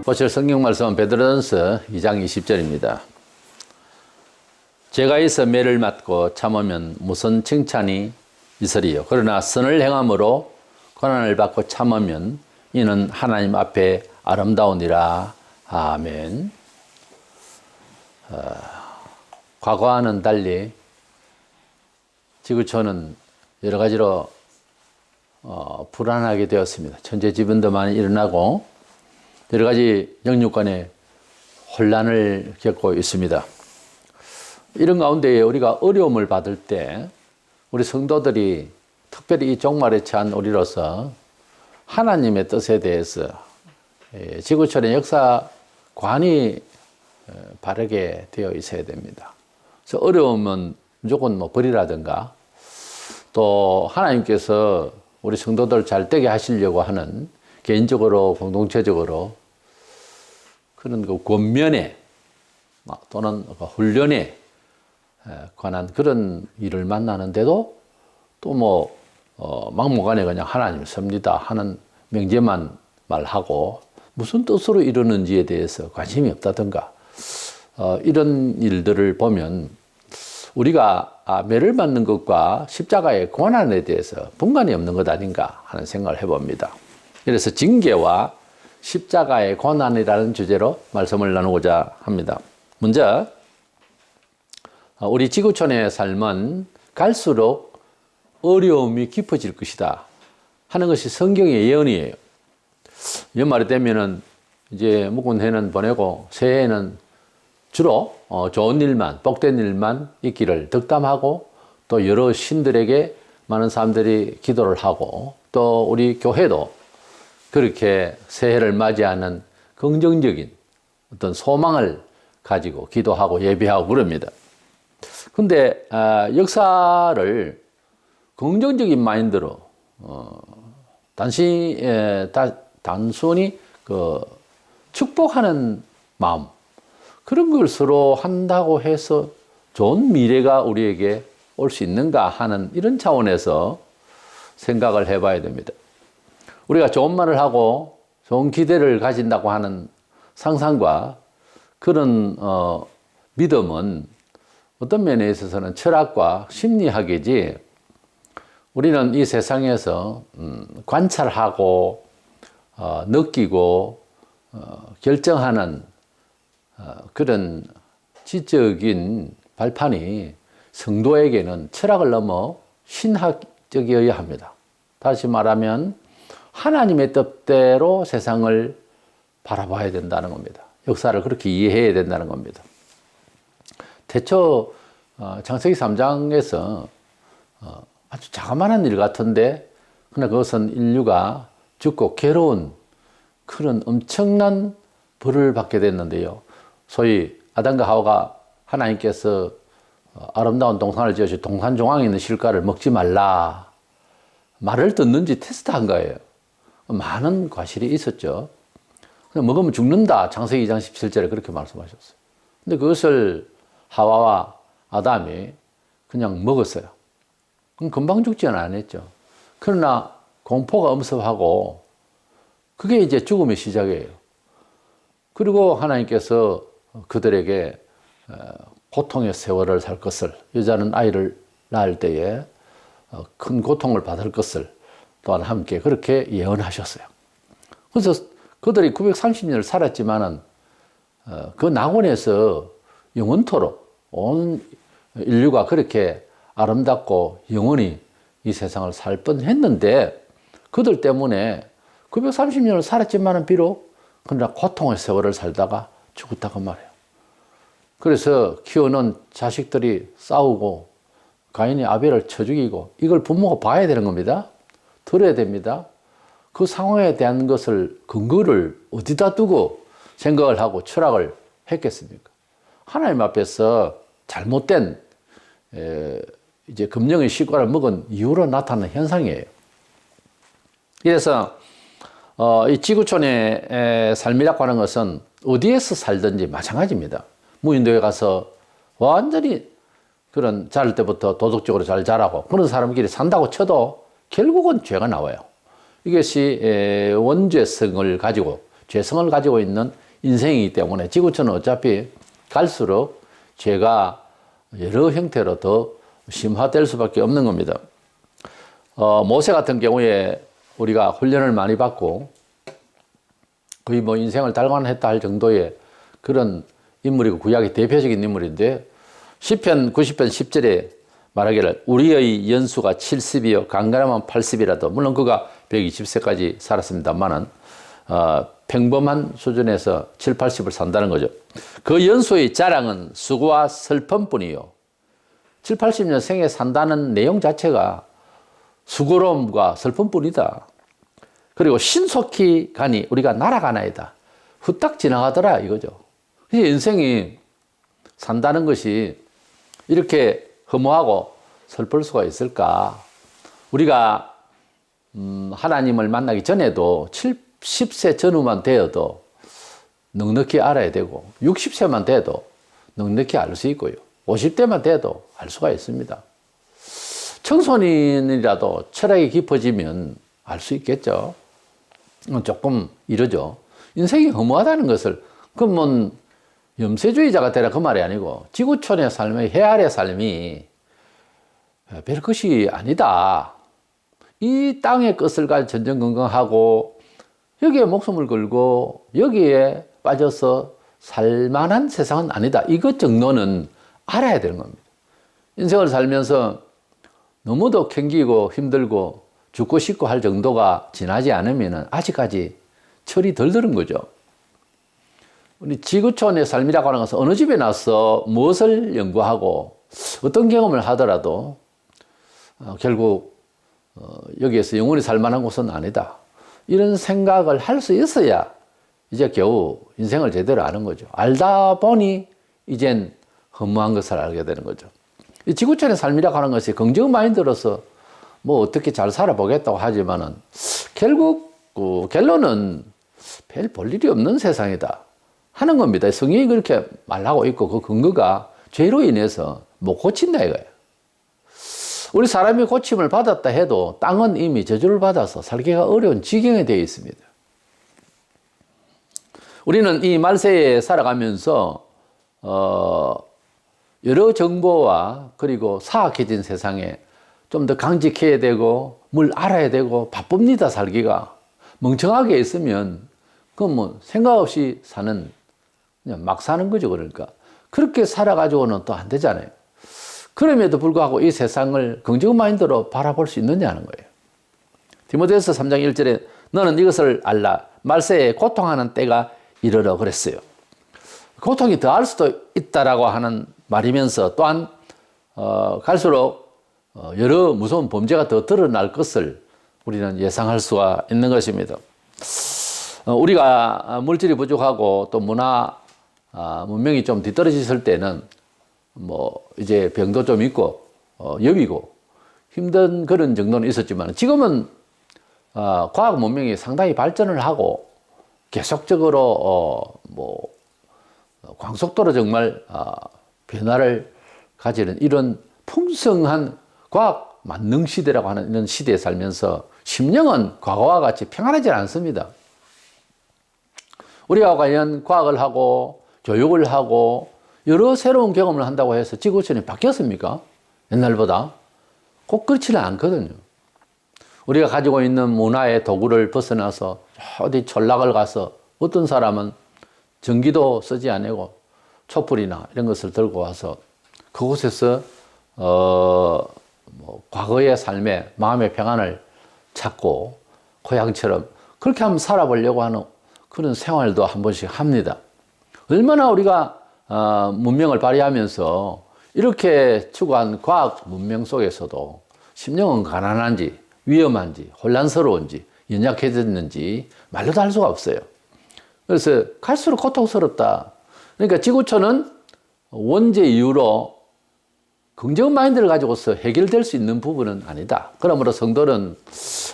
보실 성경 말씀은 베드로전서 2장 20절입니다. 죄가 있어 매를 맞고 참으면 무슨 칭찬이 있으리요. 그러나 선을 행함으로 고난을 받고 참으면 이는 하나님 앞에 아름다우니라. 아멘. 과거와는 달리 지구촌은 여러 가지로 불안하게 되었습니다. 천재지변도 많이 일어나고 여러 가지 영육간의 혼란을 겪고 있습니다. 이런 가운데 우리가 어려움을 받을 때 우리 성도들이 특별히 이 종말에 처한 우리로서 하나님의 뜻에 대해서 지구촌의 역사관이 바르게 되어 있어야 됩니다. 그래서 어려움은 무조건 버리라든가 또 하나님께서 우리 성도들 잘 되게 하시려고 하는 개인적으로 공동체적으로 그런 그 권면에 또는 훈련에 관한 그런 일을 만나는데도 또 막무가내 그냥 하나님 섭니다 하는 명제만 말하고 무슨 뜻으로 이러는지에 대해서 관심이 없다든가 이런 일들을 보면 우리가 매를 맞는 것과 십자가의 고난에 대해서 분간이 없는 것 아닌가 하는 생각을 해봅니다. 그래서 징계와 십자가의 고난이라는 주제로 말씀을 나누고자 합니다. 먼저 우리 지구촌의 삶은 갈수록 어려움이 깊어질 것이다 하는 것이 성경의 예언이에요. 연말이 되면은 이제 묵은 해는 보내고 새해에는 주로 좋은 일만, 복된 일만 있기를 덕담하고 또 여러 신들에게 많은 사람들이 기도를 하고 또 우리 교회도 그렇게 새해를 맞이하는 긍정적인 어떤 소망을 가지고 기도하고 예배하고 그럽니다. 근데 역사를 긍정적인 마인드로 단순히 축복하는 마음 그런 것으로 한다고 해서 좋은 미래가 우리에게 올 수 있는가 하는 이런 차원에서 생각을 해봐야 됩니다. 우리가 좋은 말을 하고 좋은 기대를 가진다고 하는 상상과 그런 믿음은 어떤 면에 있어서는 철학과 심리학이지 우리는 이 세상에서 관찰하고 느끼고 결정하는 그런 지적인 발판이 성도에게는 철학을 넘어 신학적이어야 합니다. 다시 말하면 하나님의 뜻대로 세상을 바라봐야 된다는 겁니다. 역사를 그렇게 이해해야 된다는 겁니다. 태초 창세기 3장에서 아주 자그마한 일 같은데 그러나 그것은 인류가 죽고 괴로운 그런 엄청난 벌을 받게 됐는데요. 소위 아담과 하와가 하나님께서 아름다운 동산을 지어서 동산 중앙에 있는 실과를 먹지 말라 말을 듣는지 테스트한 거예요. 많은 과실이 있었죠. 먹으면 죽는다. 창세기 2장 17절에 그렇게 말씀하셨어요. 근데 그것을 하와와 아담이 그냥 먹었어요. 그럼 금방 죽지는 않았죠. 그러나 공포가 엄습하고 그게 이제 죽음의 시작이에요. 그리고 하나님께서 그들에게 고통의 세월을 살 것을, 여자는 아이를 낳을 때에 큰 고통을 받을 것을 또한 함께 그렇게 예언하셨어요. 그래서 그들이 930년을 살았지만은 그 낙원에서 영원토록 온 인류가 그렇게 아름답고 영원히 이 세상을 살 뻔했는데 그들 때문에 930년을 살았지만은 비록 그러나 고통의 세월을 살다가 죽었다고 말해요. 그래서 키우는 자식들이 싸우고 가인이 아벨을 쳐 죽이고 이걸 부모가 봐야 되는 겁니다. 들어야 됩니다. 그 상황에 대한 것을 근거를 어디다 두고 생각을 하고 철학을 했겠습니까? 하나님 앞에서 잘못된 이제 금령의 실과를 먹은 이후로 나타나는 현상이에요. 그래서 이 지구촌의 삶이라고 하는 것은 어디에서 살든지 마찬가지입니다. 무인도에 가서 완전히 그런 자랄 때부터 도덕적으로 잘 자라고 그런 사람끼리 산다고 쳐도 결국은 죄가 나와요. 이것이 원죄성을 가지고 죄성을 가지고 있는 인생이기 때문에 지구촌은 어차피 갈수록 죄가 여러 형태로 더 심화될 수밖에 없는 겁니다. 모세 같은 경우에 우리가 훈련을 많이 받고 거의 뭐 인생을 달관했다 할 정도의 그런 인물이고 구약의 대표적인 인물인데 시편 90편 10절에 말하기를 우리의 연수가 70이요 강건하면 80이라도 물론 그가 120세까지 살았습니다만은 평범한 수준에서 7, 80을 산다는 거죠. 그 연수의 자랑은 수고와 슬픔뿐이요. 7, 80년 생에 산다는 내용 자체가 수고로움과 슬픔뿐이다. 그리고 신속히 가니 우리가 날아가나이다. 후딱 지나가더라 이거죠. 인생이 산다는 것이 이렇게 허무하고 슬플 수가 있을까? 우리가 하나님을 만나기 전에도 70세 전후만 되어도 넉넉히 알아야 되고 60세만 돼도 넉넉히 알 수 있고요. 50대만 돼도 알 수가 있습니다. 청소년이라도 철학이 깊어지면 알 수 있겠죠. 조금 이러죠. 인생이 허무하다는 것을 그러면 염세주의자가 되라 그 말이 아니고 지구촌의 삶의 해아래 삶이 별 것이 아니다. 이 땅의 것을 가지고 전전긍긍하고 여기에 목숨을 걸고 여기에 빠져서 살만한 세상은 아니다. 이것 정도는 알아야 되는 겁니다. 인생을 살면서 너무도 캥기고 힘들고 죽고 싶고 할 정도가 지나지 않으면 아직까지 철이 덜 들은 거죠. 우리 지구촌의 삶이라고 하는 것은 어느 집에 나서 무엇을 연구하고 어떤 경험을 하더라도 결국 여기에서 영원히 살만한 곳은 아니다. 이런 생각을 할 수 있어야 이제 겨우 인생을 제대로 아는 거죠. 알다 보니 이젠 허무한 것을 알게 되는 거죠. 이 지구촌의 삶이라고 하는 것이 긍정 마인드로서 뭐 어떻게 잘 살아보겠다고 하지만은 결국 그 결론은 별 볼 일이 없는 세상이다 하는 겁니다. 성경이 그렇게 말하고 있고 그 근거가 죄로 인해서 못 고친다 이거예요. 우리 사람이 고침을 받았다 해도 땅은 이미 저주를 받아서 살기가 어려운 지경에 되어 있습니다. 우리는 이 말세에 살아가면서 여러 정보와 그리고 사악해진 세상에 좀 더 강직해야 되고 뭘 알아야 되고 바쁩니다. 살기가 멍청하게 있으면 그건 뭐 생각 없이 사는 그냥 막 사는 거죠. 그러니까 그렇게 살아가지고는 또 안 되잖아요. 그럼에도 불구하고 이 세상을 긍정 마인드로 바라볼 수 있느냐는 거예요. 디모데후서 3장 1절에 너는 이것을 알라 말세에 고통하는 때가 이르러 그랬어요. 고통이 더할 수도 있다라고 하는 말이면서 또한 갈수록 여러 무서운 범죄가 더 드러날 것을 우리는 예상할 수가 있는 것입니다. 우리가 물질이 부족하고 또 문화 문명이 좀 뒤떨어졌을 때는 뭐 이제 병도 좀 있고 여비고 힘든 그런 정도는 있었지만 지금은 과학 문명이 상당히 발전을 하고 계속적으로 뭐 광속도로 정말 변화를 가지는 이런 풍성한 과학 만능 시대라고 하는 이런 시대에 살면서 심령은 과거와 같이 평안하지 않습니다. 우리가 과연 과학을 하고 교육을 하고 여러 새로운 경험을 한다고 해서 지구촌이 바뀌었습니까? 옛날보다? 꼭 그렇지는 않거든요. 우리가 가지고 있는 문화의 도구를 벗어나서 어디 전락을 가서 어떤 사람은 전기도 쓰지 않고 촛불이나 이런 것을 들고 와서 그곳에서 뭐 과거의 삶에 마음의 평안을 찾고 고향처럼 그렇게 한번 살아보려고 하는 그런 생활도 한 번씩 합니다. 얼마나 우리가 문명을 발휘하면서 이렇게 추구한 과학 문명 속에서도 심령은 가난한지 위험한지 혼란스러운지 연약해졌는지 말로도 할 수가 없어요. 그래서 갈수록 고통스럽다. 그러니까 지구촌은 원죄 이후로 긍정 마인드를 가지고서 해결될 수 있는 부분은 아니다. 그러므로 성도는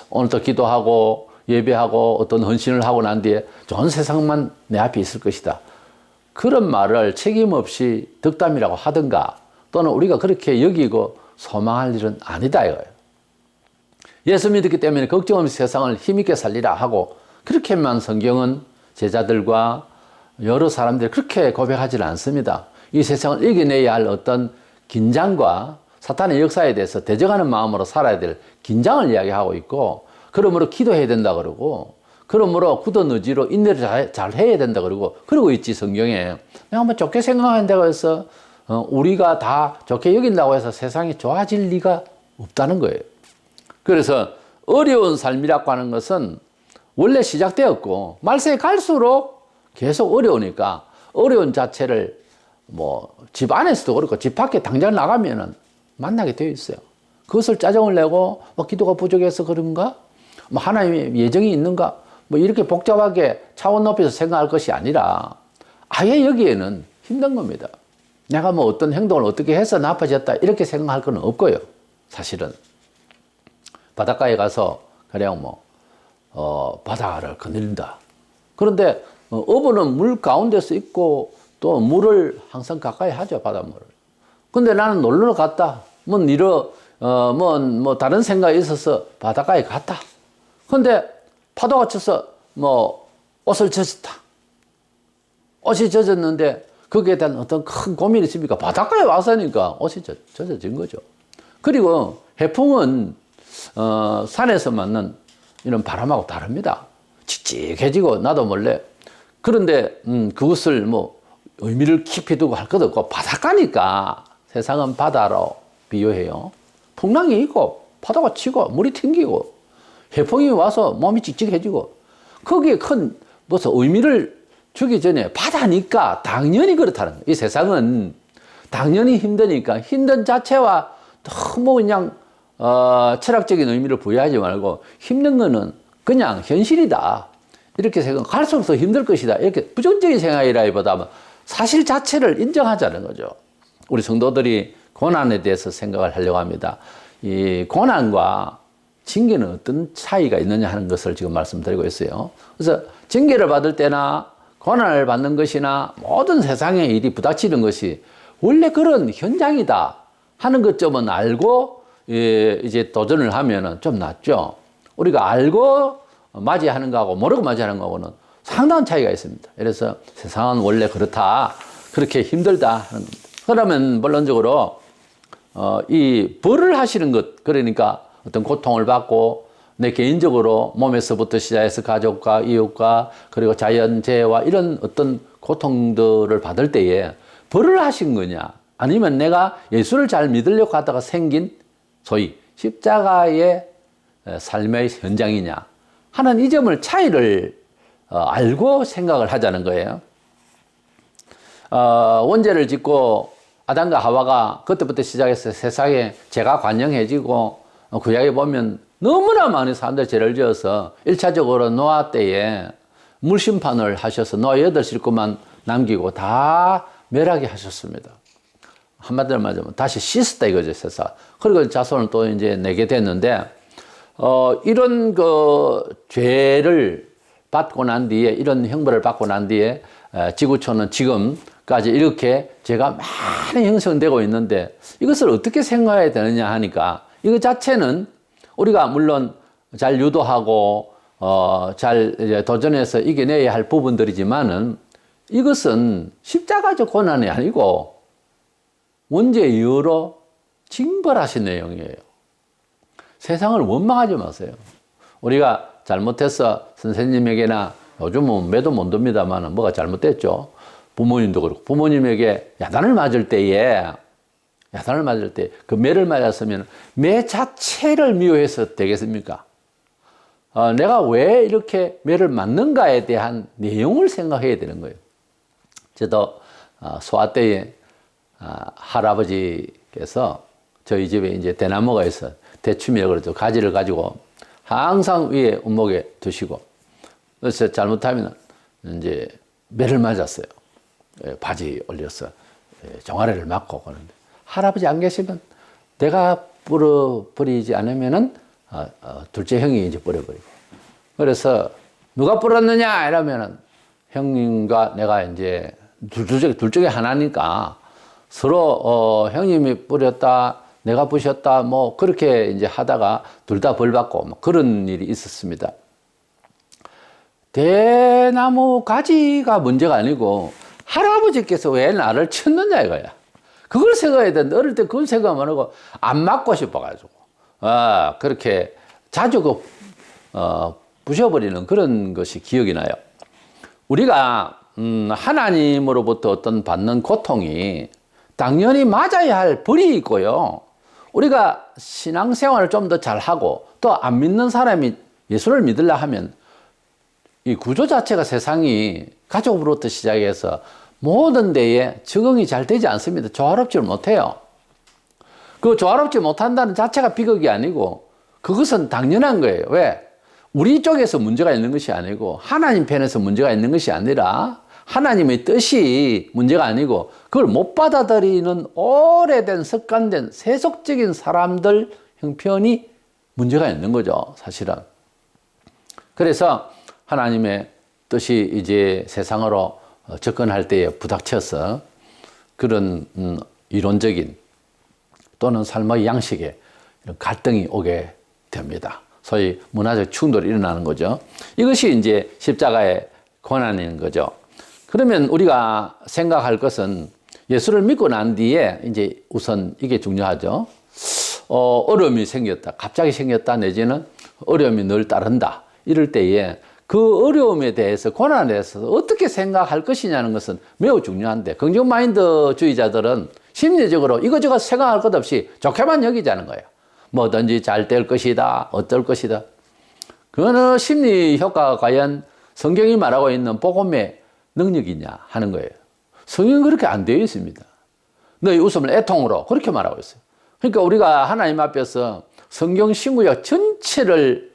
오늘도 기도하고 예배하고 어떤 헌신을 하고 난 뒤에 좋은 세상만 내 앞에 있을 것이다. 그런 말을 책임없이 덕담이라고 하든가 또는 우리가 그렇게 여기고 소망할 일은 아니다 이거예요. 예수 믿었기 때문에 걱정 없이 세상을 힘있게 살리라 하고 그렇게만 성경은 제자들과 여러 사람들이 그렇게 고백하지는 않습니다. 이 세상을 이겨내야 할 어떤 긴장과 사탄의 역사에 대해서 대적하는 마음으로 살아야 될 긴장을 이야기하고 있고, 그러므로 기도해야 된다 그러고, 그러므로 굳은 의지로 인내를 잘 해야 된다 그러고 있지, 성경에. 내가 뭐 좋게 생각한다고 해서 우리가 다 좋게 여긴다고 해서 세상이 좋아질 리가 없다는 거예요. 그래서 어려운 삶이라고 하는 것은 원래 시작되었고, 말세에 갈수록 계속 어려우니까 어려운 자체를 뭐 집 안에서도 그렇고 집 밖에 당장 나가면은 만나게 되어 있어요. 그것을 짜증을 내고 기도가 부족해서 그런가? 뭐 하나님의 예정이 있는가? 뭐 이렇게 복잡하게 차원 높여서 생각할 것이 아니라 아예 여기에는 힘든 겁니다. 내가 뭐 어떤 행동을 어떻게 해서 나빠졌다 이렇게 생각할 건 없고요. 사실은 바닷가에 가서 그냥 바다를 거닐다. 그런데 어부는 물 가운데서 있고 또 물을 항상 가까이 하죠, 바닷물을. 근데 나는 놀러 갔다. 다른 생각이 있어서 바닷가에 갔다. 근데 파도가 쳐서 옷을 젖었다. 옷이 젖었는데 거기에 대한 어떤 큰 고민이 있습니까? 바닷가에 와서니까 옷이 젖어진 거죠. 그리고 해풍은 산에서 맞는 이런 바람하고 다릅니다. 칙칙해지고 나도 몰래. 그런데 그것을 의미를 깊이 두고 할 것도 없고, 바닷가니까 세상은 바다로 비유해요. 풍랑이 있고 파도가 치고 물이 튕기고 해풍이 와서 몸이 칙칙해지고, 거기에 큰 무슨 의미를 주기 전에 바다니까 당연히 그렇다는 거예요. 이 세상은 당연히 힘드니까 힘든 자체와 너무 그냥 철학적인 의미를 부여하지 말고, 힘든 거는 그냥 현실이다 이렇게 생각, 갈수록 더 힘들 것이다 이렇게 부정적인 생각이라기보다는 사실 자체를 인정하자는 거죠. 우리 성도들이 고난에 대해서 생각을 하려고 합니다. 이 고난과 징계는 어떤 차이가 있느냐 하는 것을 지금 말씀드리고 있어요. 그래서 징계를 받을 때나 고난을 받는 것이나 모든 세상의 일이 부닥치는 것이 원래 그런 현장이다 하는 것점은 알고 이제 도전을 하면은 좀 낫죠. 우리가 알고 맞이하는 거하고 모르고 맞이하는 거하고는 상당한 차이가 있습니다. 그래서 세상은 원래 그렇다, 그렇게 힘들다 하는 겁니다. 그러면 본론적으로 이 벌을 하시는 것, 그러니까 어떤 고통을 받고 내 개인적으로 몸에서부터 시작해서 가족과 이웃과 그리고 자연재해와 이런 어떤 고통들을 받을 때에 벌을 하신 거냐, 아니면 내가 예수를 잘 믿으려고 하다가 생긴 소위 십자가의 삶의 현장이냐 하는 이 점을 차이를 알고 생각을 하자는 거예요. 원죄를 짓고 아담과 하와가 그때부터 시작해서 세상에 죄가 관영해지고, 구약에 보면 너무나 많은 사람들이 죄를 지어서 1차적으로 노아 때에 물심판을 하셔서 노아 8식구만 남기고 다 멸하게 하셨습니다. 한마디로 말하자면 다시 씻었다 이거죠, 세상. 그리고 자손을 또 이제 내게 됐는데, 이런 죄를 받고 난 뒤에, 이런 형벌을 받고 난 뒤에 지구촌은 지금까지 이렇게 죄가 많이 형성되고 있는데, 이것을 어떻게 생각해야 되느냐 하니까, 이거 자체는 우리가 물론 잘 유도하고 잘 이제 도전해서 이겨내야 할 부분들이지만은, 이것은 십자가적 고난이 아니고 원죄 이후로 징벌하신 내용이에요. 세상을 원망하지 마세요. 우리가 잘못해서 선생님에게나, 요즘은 매도 못 듭니다만 뭐가 잘못됐죠. 부모님도 그렇고, 부모님에게 야단을 맞을 때에 그 매를 맞았으면 매 자체를 미워해서 되겠습니까? 내가 왜 이렇게 매를 맞는가에 대한 내용을 생각해야 되는 거예요. 저도 소아 때에 할아버지께서 저희 집에 이제 대나무가 있어, 대추미라고 그러죠. 가지를 가지고 항상 위에 운목에 두시고, 그래서 잘못하면 이제 매를 맞았어요. 바지 올려서 종아리를 맞고 그러는데, 할아버지 안 계시면 내가 뿌려버리지 않으면은 둘째 형이 이제 뿌려버리고, 그래서 누가 뿌렸느냐 이러면은 형님과 내가 이제 둘 중에 하나니까 서로 형님이 뿌렸다 내가 부셨다 뭐 그렇게 이제 하다가 둘 다 벌 받고 뭐 그런 일이 있었습니다. 배나무 가지가 문제가 아니고 할아버지께서 왜 나를 쳤느냐 이거야. 그걸 생각해야 되는데 어릴 때 그걸 생각 안 하고 안 맞고 싶어가지고 그렇게 자주 부셔버리는 그런 것이 기억이 나요. 우리가 하나님으로부터 어떤 받는 고통이 당연히 맞아야 할 벌이 있고요. 우리가 신앙생활을 좀 더 잘하고 또 안 믿는 사람이 예수를 믿으려 하면 이 구조 자체가 세상이 가족으로부터 시작해서 모든 데에 적응이 잘 되지 않습니다. 조화롭지 못해요. 그 조화롭지 못한다는 자체가 비극이 아니고 그것은 당연한 거예요. 왜? 우리 쪽에서 문제가 있는 것이 아니고 하나님 편에서 문제가 있는 것이 아니라 하나님의 뜻이 문제가 아니고 그걸 못 받아들이는 오래된 습관된 세속적인 사람들 형편이 문제가 있는 거죠, 사실은. 그래서 하나님의 뜻이 이제 세상으로 접근할 때에 부닥쳐서 그런 이론적인 또는 삶의 양식에 이런 갈등이 오게 됩니다. 소위 문화적 충돌이 일어나는 거죠. 이것이 이제 십자가의 고난인 거죠. 그러면 우리가 생각할 것은 예수를 믿고 난 뒤에 이제 우선 이게 중요하죠. 어려움이 생겼다. 갑자기 생겼다. 내지는 어려움이 늘 따른다. 이럴 때에 그 어려움에 대해서 고난에 대해서 어떻게 생각할 것이냐는 것은 매우 중요한데 긍정 마인드주의자들은 심리적으로 이거저거 생각할 것 없이 좋게만 여기자는 거예요. 뭐든지 잘 될 것이다. 어떨 것이다. 그거는 심리 효과가 과연 성경이 말하고 있는 복음의 능력이냐 하는 거예요. 성경은 그렇게 안 되어 있습니다. 너희 웃음을 애통으로 그렇게 말하고 있어요. 그러니까 우리가 하나님 앞에서 성경 신구약 전체를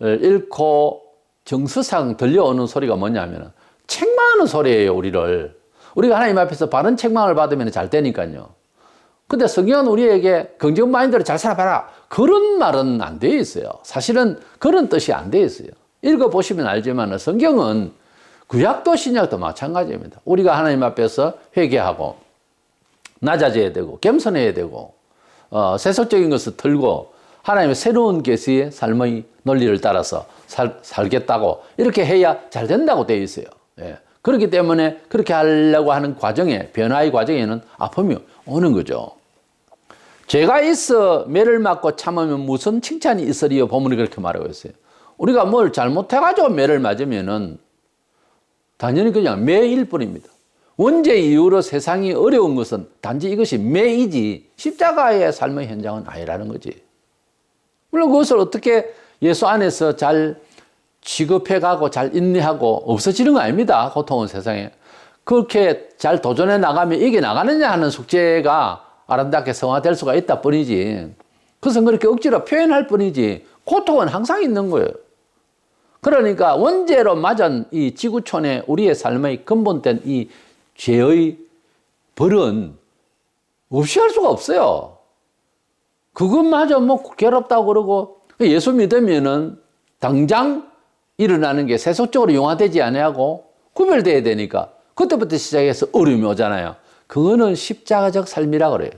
읽고 정서상 들려오는 소리가 뭐냐면 책망하는 소리예요. 우리가 하나님 앞에서 바른 책망을 받으면 잘 되니까요. 근데 성경은 우리에게 긍정 마인드로 잘 살아봐라. 그런 말은 안 되어 있어요. 사실은 그런 뜻이 안 되어 있어요. 읽어보시면 알지만 성경은 구약도 신약도 마찬가지입니다. 우리가 하나님 앞에서 회개하고 낮아져야 되고 겸손해야 되고 세속적인 것을 털고 하나님의 새로운 계시의 삶의 논리를 따라서 살겠다고 이렇게 해야 잘 된다고 되어 있어요. 예. 그렇기 때문에 그렇게 하려고 하는 과정에 변화의 과정에는 아픔이 오는 거죠. 죄가 있어 매를 맞고 참으면 무슨 칭찬이 있으리요 본문이 그렇게 말하고 있어요. 우리가 뭘 잘못해가지고 매를 맞으면은 당연히 그냥 매일 뿐입니다. 원죄 이후로 세상이 어려운 것은 단지 이것이 매이지 십자가의 삶의 현장은 아니라는 거지. 물론 그것을 어떻게 예수 안에서 잘 취급해가고 잘 인내하고 없어지는 거 아닙니다. 고통은 세상에. 그렇게 잘 도전해 나가면 이게 나가느냐 하는 숙제가 아름답게 성화될 수가 있다 뿐이지. 그것은 그렇게 억지로 표현할 뿐이지 고통은 항상 있는 거예요. 그러니까 원죄로 맞은 이 지구촌의 우리의 삶의 근본된 이 죄의 벌은 없이 할 수가 없어요. 그것마저 뭐 괴롭다고 그러고 예수 믿으면은 당장 일어나는 게 세속적으로 용화되지 아니하고 구별돼야 되니까 그때부터 시작해서 어려움이 오잖아요. 그거는 십자가적 삶이라 그래요.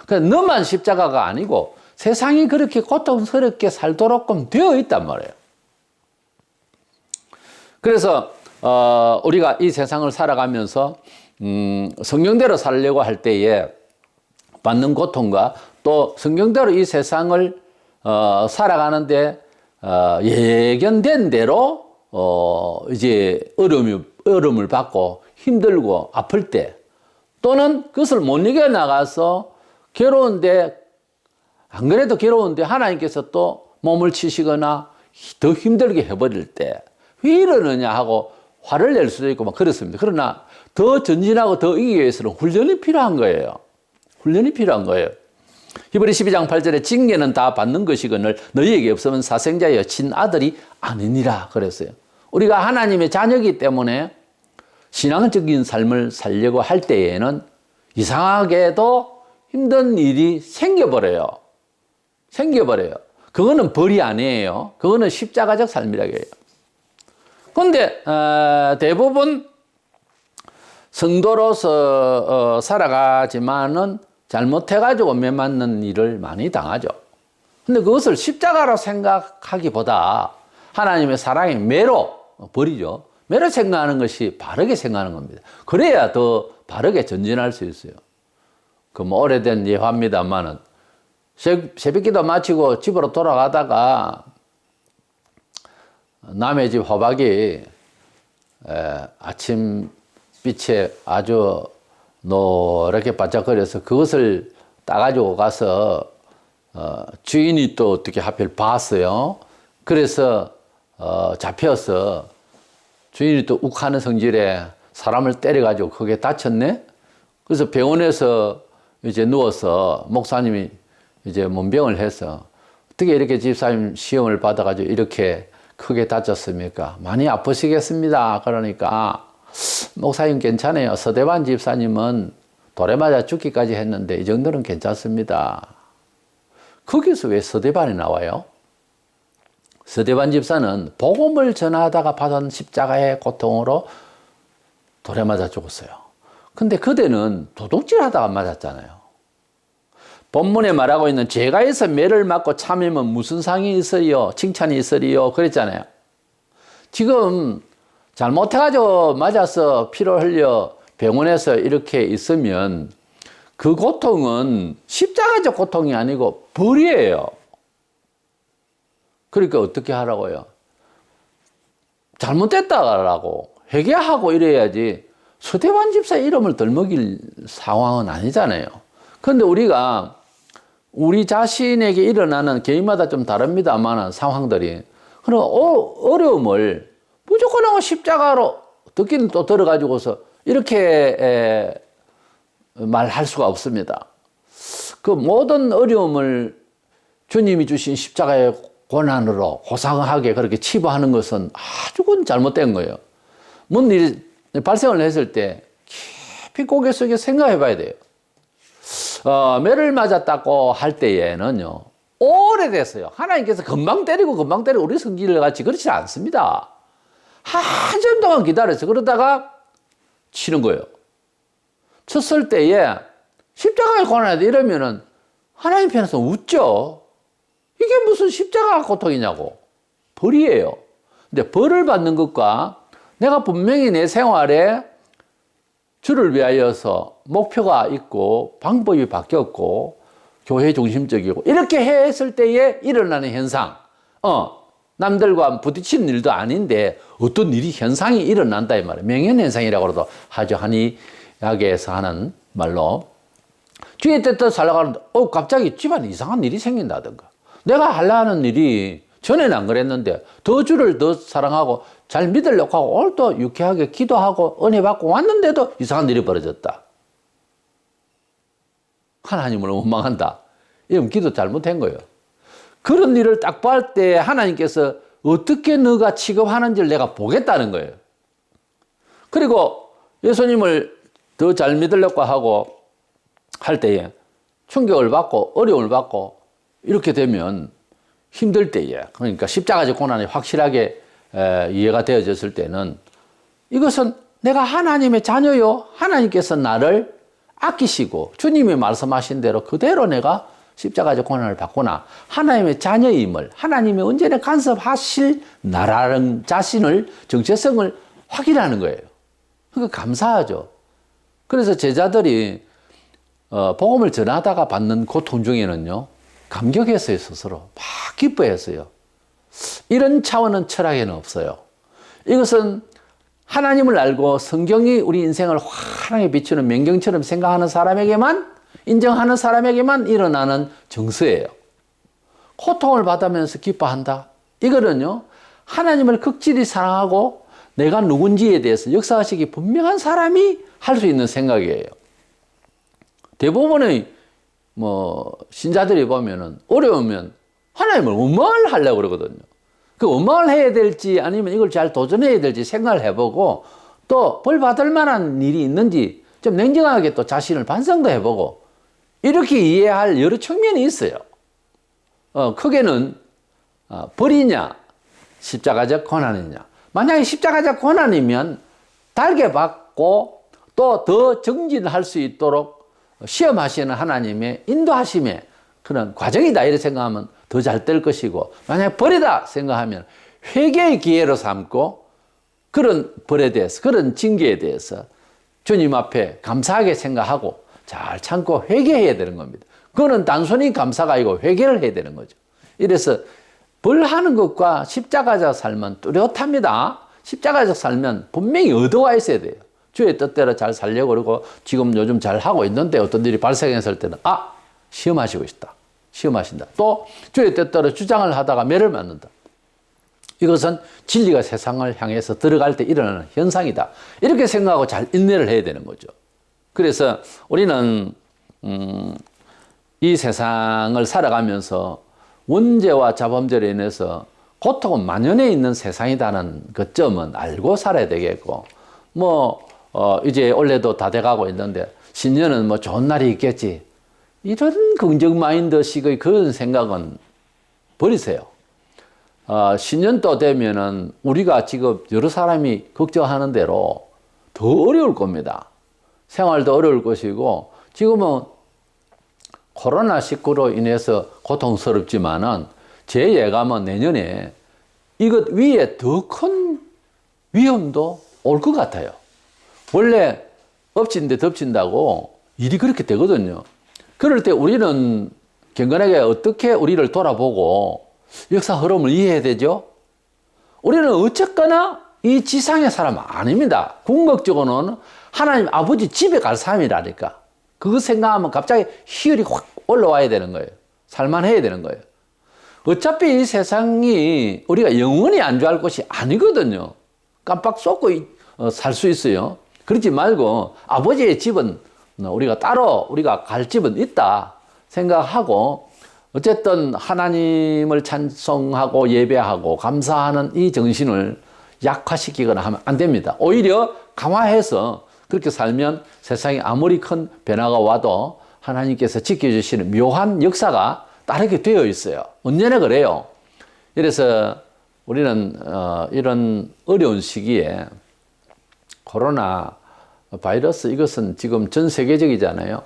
그러니까 너만 십자가가 아니고 세상이 그렇게 고통스럽게 살도록끔 되어 있단 말이에요. 그래서 우리가 이 세상을 살아가면서 성경대로 살려고 할 때에 받는 고통과 또 성경대로 이 세상을 살아가는데 예견된 대로 이제 어려움을 받고 힘들고 아플 때 또는 그것을 못 이겨 나가서 괴로운데 안 그래도 괴로운데 하나님께서 또 몸을 치시거나 더 힘들게 해버릴 때 왜 이러느냐 하고 화를 낼 수도 있고 막 그렇습니다. 그러나 더 전진하고 더 이기기 위해서는 훈련이 필요한 거예요. 훈련이 필요한 거예요. 히브리 12장 8절에 징계는 다 받는 것이거늘 너희에게 없으면 사생자여 친아들이 아니니라 그랬어요. 우리가 하나님의 자녀이기 때문에 신앙적인 삶을 살려고 할 때에는 이상하게도 힘든 일이 생겨버려요. 그거는 벌이 아니에요. 그거는 십자가적 삶이라고 해요. 그런데 대부분 성도로서 살아가지만은 잘못해가지고 매 맞는 일을 많이 당하죠. 근데 그것을 십자가로 생각하기보다 하나님의 사랑의 매로 벌이죠. 매를 생각하는 것이 바르게 생각하는 겁니다. 그래야 더 바르게 전진할 수 있어요. 그 뭐 오래된 예화입니다만은 새벽기도 마치고 집으로 돌아가다가 남의 집 호박이 아침 빛에 아주 노랗게 반짝거려서 그것을 따가지고 가서 주인이 또 어떻게 하필 봤어요. 그래서 잡혀서 주인이 또 욱하는 성질에 사람을 때려가지고 크게 다쳤네. 그래서 병원에서 이제 누워서 목사님이 이제 문병을 해서 어떻게 이렇게 집사님 시험을 받아가지고 이렇게 크게 다쳤습니까? 많이 아프시겠습니다. 그러니까 목사님 괜찮아요. 서대반 집사님은 돌에 맞아 죽기까지 했는데 이 정도는 괜찮습니다. 거기서 왜 서대반이 나와요? 서대반 집사는 복음을 전하다가 받은 십자가의 고통으로 돌에 맞아 죽었어요. 근데 그대는 도둑질 하다가 맞았잖아요. 본문에 말하고 있는 죄가 있어 매를 맞고 참으면 무슨 상이 있어요? 칭찬이 있으리요? 그랬잖아요. 지금 잘못해가지고 맞아서 피를 흘려 병원에서 이렇게 있으면 그 고통은 십자가적 고통이 아니고 벌이에요. 그러니까 어떻게 하라고요? 잘못됐다라고 회개하고 이래야지 서대반 집사 이름을 덜먹일 상황은 아니잖아요. 그런데 우리가 우리 자신에게 일어나는 개인마다 좀 다릅니다만 상황들이 그런 어려움을 무조건 하고 십자가로 듣기는 또 들어가지고서 이렇게 말할 수가 없습니다. 그 모든 어려움을 주님이 주신 십자가의 고난으로 고상하게 그렇게 치부하는 것은 아주 잘못된 거예요. 뭔 일이 발생을 했을 때 깊이 고개 속에 생각해 봐야 돼요. 매를 맞았다고 할 때에는요, 오래됐어요. 하나님께서 금방 때리고 우리 성질을 같이 그렇지 않습니다. 한참 동안 기다려서 그러다가 치는 거예요. 쳤을 때에 십자가의 고난이다 이러면은 하나님 편에서 웃죠. 이게 무슨 십자가 고통이냐고. 벌이에요. 근데 벌을 받는 것과 내가 분명히 내 생활에 주를 위하여서 목표가 있고 방법이 바뀌었고 교회 중심적이고 이렇게 했을 때에 일어나는 현상, 남들과 부딪히는 일도 아닌데 어떤 일이 현상이 일어난다 이 말이에요. 명현현상이라고도 하죠. 한의학에서 하는 말로. 주의 뜻대로 살려고 하는데 갑자기 집안에 이상한 일이 생긴다든가 내가 하려는 일이 전에는 안 그랬는데 더 주를 더 사랑하고 잘 믿으려고 하고 오늘 또 유쾌하게 기도하고 은혜 받고 왔는데도 이상한 일이 벌어졌다. 하나님을 원망한다. 이건 기도 잘못한 거예요. 그런 일을 딱 볼 때 하나님께서 어떻게 너가 취급하는지를 내가 보겠다는 거예요. 그리고 예수님을 더 잘 믿으려고 하고 할 때에 충격을 받고 어려움을 받고 이렇게 되면 힘들 때에 그러니까 십자가적 고난이 확실하게 이해가 되어졌을 때는 이것은 내가 하나님의 자녀요. 하나님께서 나를 아끼시고 주님이 말씀하신 대로 그대로 내가 십자가적 고난을 받구나. 하나님의 자녀임을 하나님이 언제나 간섭하실 나라는 자신을 정체성을 확인하는 거예요. 그러니까 감사하죠. 그래서 제자들이 복음을 전하다가 받는 고통 중에는요. 감격했어요. 스스로 막 기뻐했어요. 이런 차원은 철학에는 없어요. 이것은 하나님을 알고 성경이 우리 인생을 환하게 비추는 명경처럼 생각하는 사람에게만 인정하는 사람에게만 일어나는 정서예요. 고통을 받으면서 기뻐한다. 이거는요. 하나님을 극진히 사랑하고 내가 누군지에 대해서 역사의식이 분명한 사람이 할 수 있는 생각이에요. 대부분의 신자들이 보면은 어려우면 하나님을 원망을 하려고 그러거든요. 그 원망을 해야 될지 아니면 이걸 잘 도전해야 될지 생각을 해보고 또 벌 받을 만한 일이 있는지 좀 냉정하게 또 자신을 반성도 해보고 이렇게 이해할 여러 측면이 있어요. 크게는 벌이냐 십자가적 고난이냐. 만약에 십자가적 고난이면 달게 받고 또 더 정진할 수 있도록 시험하시는 하나님의 인도하심의 그런 과정이다 이렇게 생각하면 더 잘 될 것이고 만약에 벌이다 생각하면 회개의 기회로 삼고 그런 벌에 대해서, 그런 징계에 대해서 주님 앞에 감사하게 생각하고 잘 참고 회개해야 되는 겁니다. 그거는 단순히 감사가 아니고 회개를 해야 되는 거죠. 이래서 벌하는 것과 십자가적 삶은 뚜렷합니다. 십자가적 살면 분명히 의도가 있어야 돼요. 주의 뜻대로 잘 살려고 그러고 지금 요즘 잘 하고 있는데 어떤 일이 발생했을 때는 시험하시고 있다. 시험하신다. 또 주의 뜻대로 주장을 하다가 매를 맞는다. 이것은 진리가 세상을 향해서 들어갈 때 일어나는 현상이다. 이렇게 생각하고 잘 인내를 해야 되는 거죠. 그래서 우리는 이 세상을 살아가면서 원죄와 자범죄로 인해서 고통은 만연해 있는 세상이라는 그 점은 알고 살아야 되겠고, 이제 올해도 다 돼가고 있는데 신년은 좋은 날이 있겠지. 이런 긍정 마인드식의 그런 생각은 버리세요. 신년도 되면은 우리가 지금 여러 사람이 걱정하는 대로 더 어려울 겁니다. 생활도 어려울 것이고, 지금은 코로나19로 인해서 고통스럽지만은 제 예감은 내년에 이것 위에 더 큰 위험도 올 것 같아요. 원래 엎친데 덮친다고 일이 그렇게 되거든요. 그럴 때 우리는 경건하게 어떻게 우리를 돌아보고 역사 흐름을 이해해야 되죠? 우리는 어쨌거나 이 지상의 사람 아닙니다. 궁극적으로는 하나님 아버지 집에 갈 사람이라니까. 그거 생각하면 갑자기 희열이 확 올라와야 되는 거예요. 살만해야 되는 거예요. 어차피 이 세상이 우리가 영원히 안주할 곳이 아니거든요. 깜빡 쏟고 살 수 있어요. 그러지 말고 아버지의 집은 우리가 따로 우리가 갈 집은 있다 생각하고, 어쨌든 하나님을 찬송하고 예배하고 감사하는 이 정신을 약화시키거나 하면 안 됩니다. 오히려 강화해서 그렇게 살면 세상에 아무리 큰 변화가 와도 하나님께서 지켜주시는 묘한 역사가 따르게 되어 있어요. 언제나 그래요. 그래서 우리는 이런 어려운 시기에 코로나 바이러스, 이것은 지금 전 세계적이잖아요.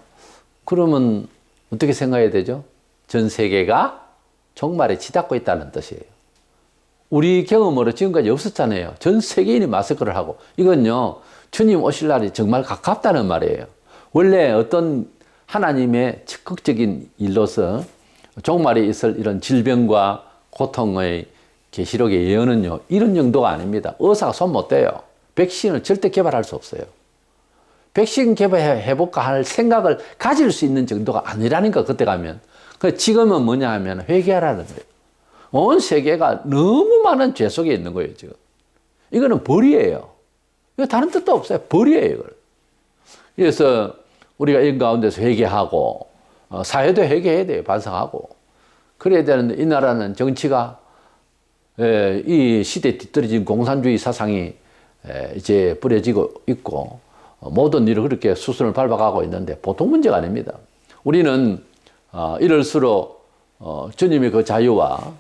그러면 어떻게 생각해야 되죠? 전 세계가 종말에 치닫고 있다는 뜻이에요. 우리 경험으로 지금까지 없었잖아요. 전 세계인이 마스크를 하고. 이건요, 주님 오실 날이 정말 가깝다는 말이에요. 원래 어떤 하나님의 적극적인 일로서 종말에 있을 이런 질병과 고통의 계시록의 예언은요, 이런 정도가 아닙니다. 의사가 손 못 대요. 백신을 절대 개발할 수 없어요. 백신 개발해볼까 할 생각을 가질 수 있는 정도가 아니라니까, 그때 가면. 지금은 뭐냐 하면 회개하라는 거예요. 온 세계가 너무 많은 죄 속에 있는 거예요, 지금. 이거는 벌이에요. 이거 다른 뜻도 없어요. 벌이에요, 이걸. 그래서 우리가 이 가운데서 회개하고, 사회도 회개해야 돼요. 반성하고. 그래야 되는데, 이 나라는 정치가, 이 시대에 뒤떨어진 공산주의 사상이 이제 뿌려지고 있고, 모든 일을 그렇게 수순을 밟아가고 있는데 보통 문제가 아닙니다. 우리는 이럴수록 주님의 그 자유와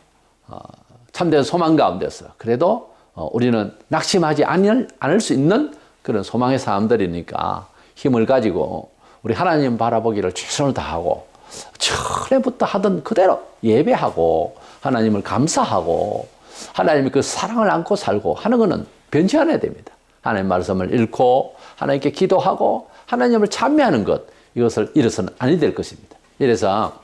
참된 소망 가운데서 그래도 우리는 낙심하지 않을 수 있는 그런 소망의 사람들이니까 힘을 가지고 우리 하나님 바라보기를 최선을 다하고 처음부터 하던 그대로 예배하고 하나님을 감사하고 하나님의 그 사랑을 안고 살고 하는 것은 변치 않아야 됩니다. 하나님 말씀을 읽고 하나님께 기도하고 하나님을 찬미하는 것, 이것을 잃어서는 아니 될 것입니다. 이래서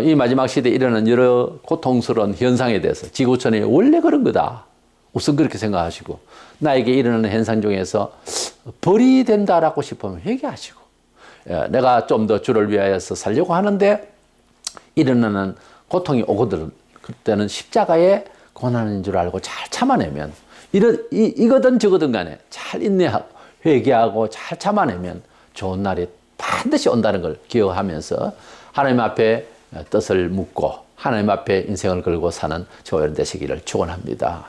이 마지막 시대에 일어나는 여러 고통스러운 현상에 대해서 지구촌이 원래 그런 거다. 우선 그렇게 생각하시고, 나에게 일어나는 현상 중에서 벌이 된다라고 싶으면 회개하시고, 내가 좀 더 주를 위하여서 살려고 하는데 일어나는 고통이 오거든, 그때는 십자가의 고난인 줄 알고 잘 참아내면, 이거든 저거든 간에 잘 인내하고 회개하고 잘 참아내면 좋은 날이 반드시 온다는 걸 기억하면서 하나님 앞에 뜻을 묻고 하나님 앞에 인생을 걸고 사는 저와 여러분 되시기를 축원합니다.